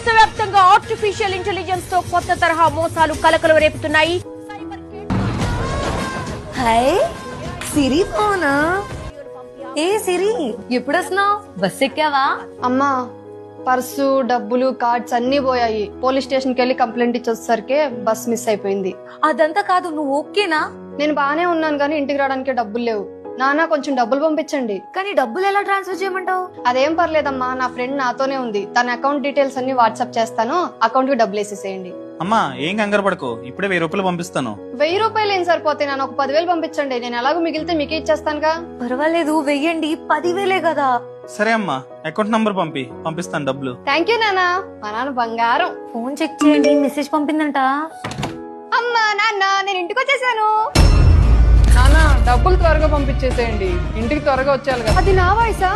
దేశవ్యాప్తంగా artificial intelligence తో కొత్త తరహా మోసాలు కలకలం రేపుతున్నాయి. హాయ్ సిరి ఫోనా? ఏ సిరి ఎప్పుడు వస్తున్నావు? బస్ ఎక్కావా? అమ్మా పర్సు డబ్బులు కార్డ్స్ అన్ని పోయాయి. పోలీస్ స్టేషన్ కి వెళ్ళి కంప్లైంట్ ఇచ్చొచ్చేసరికి బస్ మిస్ అయిపోయింది. అదంతా కాదు, నువ్వు ఓకేనా? నేను బానే ఉన్నాను కానీ ఇంటికి రావడానికి డబ్బులు లేవు. నాన్న కొంచెం డబ్బులు పంపించండి. కానీ డబ్బులు ఎలా ట్రాన్స్ఫర్ చేయమంటావు? అదేం పర్లేదమ్మా, నా ఫ్రెండ్ నాతోనే ఉంది. తన అకౌంట్ డీటెయిల్స్ అన్ని వాట్సాప్ చేస్తాను, అకౌంట్ కి డబ్బులు వేసేసేయండి. అమ్మా ఏం కంగారు పడుకో, ఇప్పుడే 1000 రూపాయలు పంపిస్తాను. 1000 రూపాయలు ఏం సరిపోతే నన్ను ఒక 10,000 పంపించండి. నేను ఎలాగో మిగిలితే మీకే ఇచ్చేస్తానుగా. పర్వాలేదు, వెయ్యండి. 10,000 కదా. సరే అమ్మా, అకౌంట్ నంబర్ పంపిస్తాను డబ్బులు. థ్యాంక్ యూ నాన్న, మా నాన్న బంగారం. ఫోన్ చెక్ చేయండి, మెసేజ్ పంపిందంట. అమ్మా నాన్న నేను ఇంటికి వచ్చేసాను. నాన్న డబ్బులు త్వరగా పంపించేసేయండి, ఇంటికి త్వరగా వచ్చేయాలి కదా. అది నా వాయిసా?